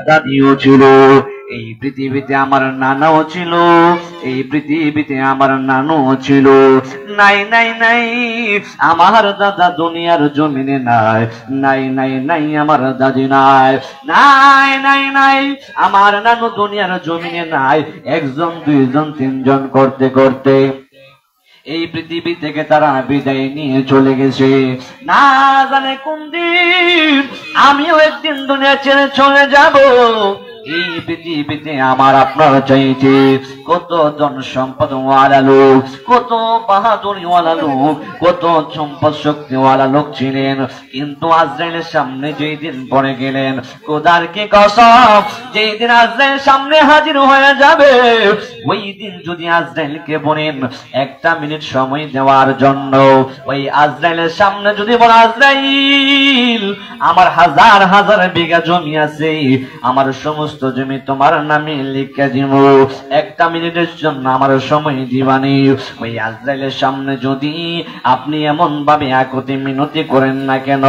দাদিও ছিল, এই পৃথিবীতে আমার নানাও ছিল, এই পৃথিবীতে আমার নানুও ছিল। নাই নাই নাই আমার দাদা দুনিয়ার জমিনে নাই, নাই নাই নাই আমার দাদি নাই, নাই নাই নাই আমার নানু দুনিয়ার জমিনে নাই। একজন দুইজন তিনজন করতে করতে এই পৃথিবী থেকে তারা বিদায় নিয়ে চলে গেছে। না জানে কোন দিন আমিও একদিন দুনিয়া ছেড়ে চলে যাব। এই পৃথিবীতে আমার আপনার চাইতে কত জন সম্পদ ওয়ালা লোক, কত বাহাদুরি ওয়ালা লোক, কত সম্পদ শক্তিওয়ালা লোক ছিলেন, কিন্তু আজরাইলের সামনে যেই দিন পড়ে গেলেন, খোদার কি কসম, যেই দিন আজরাইল সামনে হাজির হয়ে যাবে, ওই দিন যদি আজরাইলকে বলেন একটা মিনিট সময় দেওয়ার জন্য, ওই আজরাইলের সামনে যদি বলে আজরাইল আমার হাজার হাজার বিঘা জমি আছে, আমার সমস্ত জমি তোমার নামে লিখে দিব, একটা মিনিটের জন্য আমার সময় দিবানি, ওই আজরাইলের সামনে যদি আপনি এমন ভাবে একতি মিনতি করেন না কেন,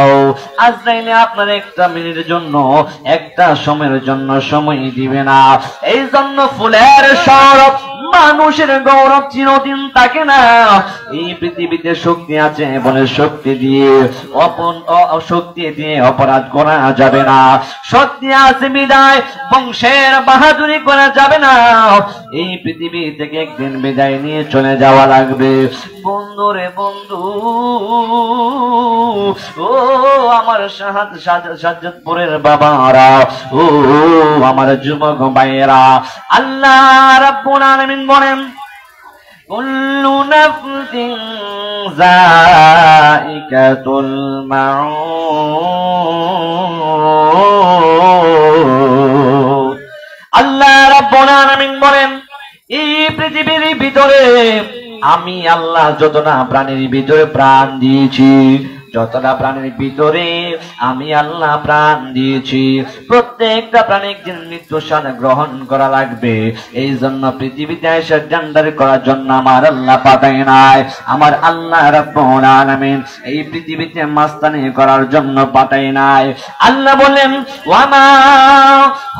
আজরাইলে আপনার একটা মিনিটের জন্য একটা সময়ের জন্য সময় দিবে না। এই জন্য ফুলের সৌরভ মানুষের গৌরব চিরদিন থাকে না। এই পৃথিবীতে শক্তি আছে বলে শক্তি দিয়ে শক্তি দিয়ে অপরাধ করা যাবে না, শক্তি আছে বিদায় বংশের বাহাদুরি করা যাবে না। এই পৃথিবী থেকে একদিন বিদায় নিয়ে চলে যাওয়া লাগবে। বন্ধু রে বন্ধু, ও আমার সাজ্জাদপুরের বাবারা, ও আমার যুবক ভাইয়েরা, আল্লাহ রাব্বুল আলামিন বলেন কুল্লু নাফসিন যায়িকাতুল মাউত। আল্লাহ রাব্বুল আলামিন বলেন এই পৃথিবীর ভিতরে আমি আল্লাহ যতটা প্রাণীর ভিতরে প্রাণ দিয়েছি, যতটা প্রাণীর ভিতরে আমি আল্লাহ প্রাণ দিয়েছি, প্রত্যেকটা প্রাণী একদিন মৃত্যু সাথে গ্রহণ করা লাগবে। এই জন্য পৃথিবীতে এসে জান্ডার করার জন্য আমার আল্লাহ পাঠায় নাই, আমার আল্লাহ রাব্বুল আলামিন এই পৃথিবীতে মাস্তানি করার জন্য পাঠায় নাই। আল্লাহ বলেন ওয়ামা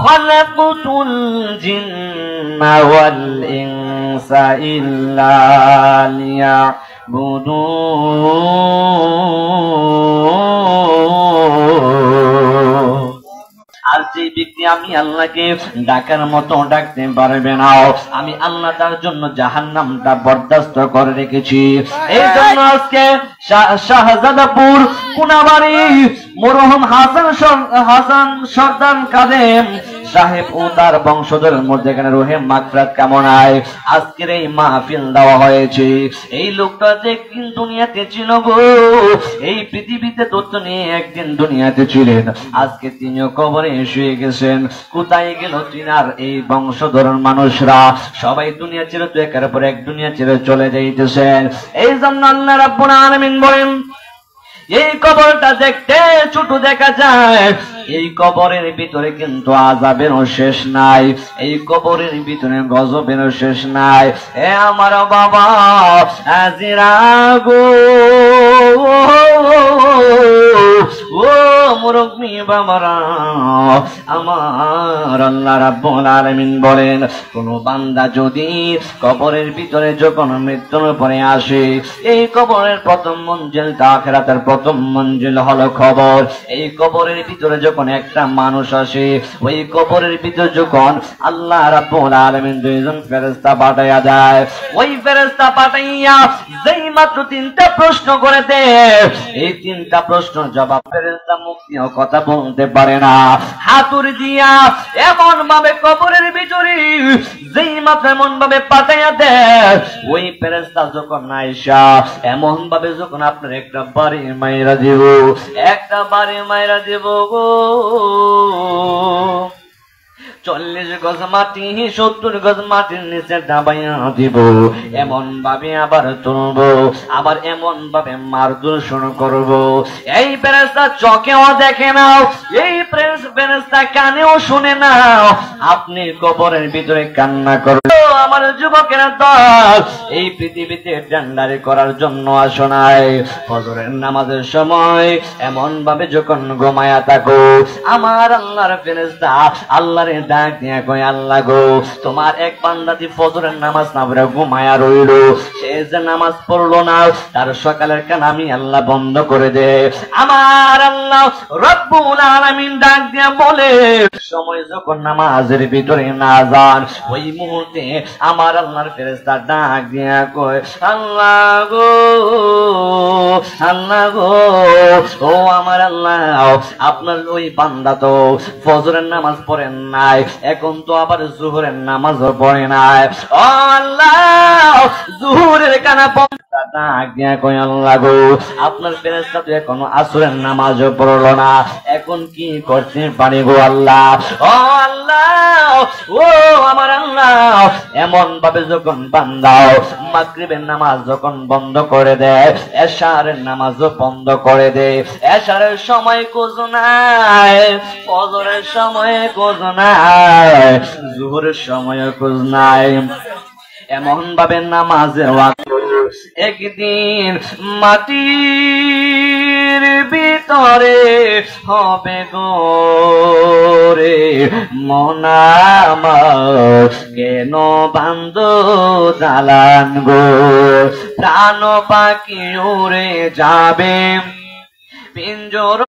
খালাকুতুল জিন্না ওয়াল ইনসা ইল্লা আর যে ব্যক্তি আমি আল্লাহকে ডাকার মতো ডাকতে পারবে না, আমি আল্লাহ তার জন্য জাহান্নামটা বরদাস্ত করে রেখেছি। এই জন্য আজকে শাহজাদাপুর কোনাবাড়ি মরহুম হাসান সর্দার কাদেম সাহেব ও তার বংশধরের মধ্যে এখানে রহিম মাগফিরাত কামনায় আজকের এই মাহফিল দেওয়া হয়েছে। এই লোকটা যে একদিন দুনিয়াতে ছিল গো, এই পৃথিবীতে তথ্য নিয়ে একদিন দুনিয়াতে ছিলেন, আজকে তিনিও কবরে শুয়ে গেছেন। কোথায় গেল তিনার এই বংশধরের মানুষরা? সবাই দুনিয়া ছেড়ে তো একের পর এক দুনিয়া ছেড়ে চলে যাইতেছেন। এই জন্য আল্লাহ রাব্বুল আলামিন বলেন এই কবরটা দেখতে ছোট দেখা যায়, এই কবরের ভিতরে কিন্তু আযাবেরও শেষ নাই, এই কবরের ভিতরে গজবেরও শেষ নাই। এ আমার বাবা আজিরা গো, ও মুরব্বি বাবারা, আমার আল্লাহ রাব্বুল আলামিন বলেন কোন বান্দা যদি কবরের ভিতরে যখন মৃত্যুর পরে আসে, এই কবরের প্রথম মঞ্জিলটা আখিরাতের প্রথম মঞ্জিল হলো কবর। এই কবরের ভিতরে যখন একটা মানুষ আসে, ওই কবরের ভিতরে যখন আল্লাহ রাব্বুল আলামিন দুইজন ফেরেশতা পাঠাইয়া দেয়, ওই ফেরেশতা পাঠাইয়া যেই মাত্র তিনটা প্রশ্ন করে দেয়, এই তিনটা প্রশ্ন জবাব ফেরেশতা মুক্তিও কথা বলতে পারে না। হাতুড়ি দিয়া এমন ভাবে কবরের ভিতরে যেই মাত্র এমন ভাবে পাঠাইয়া দেয়, ওই ফেরেশতা যখন আয়েশা এমন ভাবে যখন আপনার একটা বাড়ি মাইরা দিব, একটা বাড়ি মাইরা দিব গো, 40 গজ মাটি 70 গজ মাটির নিচে দাবাইয়া দিব, এমন ভাবে আবার তুলব, আবার এমন ভাবে মারধর শুরু করব। এই ফেরেশতা চোখেও দেখে না, এই ফেরেশতা কানেও শুনে না, আপনি কবরের ভিতরে কান্না করবেন। আমার যুবকেরা দল, এই পৃথিবীতে ডান্ডারি করার জন্য আসো নাই। ফজরের নামাজের সময় এমন ভাবে যখন ঘুমায়া থাকো, আমার আল্লাহর ফেরেশতা আল্লাহরে ডাক দিয়া কয়, আল্লাহ গো, তোমার এক বান্দাটি ফজরের নামাজ না পড়ে ঘুমায়া রইল, সে যে নামাজ পড়লো না, তার সকালের কান আমি আল্লাহ বন্ধ করে দে। আমার আল্লাহ রব্বুল আলামিন ডাক দিয়া বলে, সময় যখন নামাজের ভিতরে না যান, ওই মুহূর্তে আমার আল্লাহর ফেরেশতা ডাক দিয়া কয়, আল্লাহ গো, আল্লাহ গো, ও আমার আল্লাহ, আপনার ওই বান্দা তো ফজরের নামাজ পড়েন নাই, এখন তো আবার জোহরের নামাজও পড়ে নাই। ও আল্লাহ, জোহরের কানা আপনার ফেরেশতা তো এখনো আসরের নামাজও পড়লো না, এখন কি করতে পারি গো আল্লাহ? ও আল্লাহ, ও আমার আল্লাহ, এমন ভাবে যখন বান্দাও মাগরিবের নামাজ যখন বন্ধ করে দেয়, এশারের নামাজও বন্ধ করে দেয়, এশারের সময় কোজ নাই, ফজরের সময় কোজ নাই, জোহরের সময় কোজ নাই, এমন ভাবে নামাজে একদিন মাটির ভিতরে হবে গোরে মনামা, কেন বান্ধ দালান গো, প্রাণ পাখি উড়ে যাবে পিঞ্জর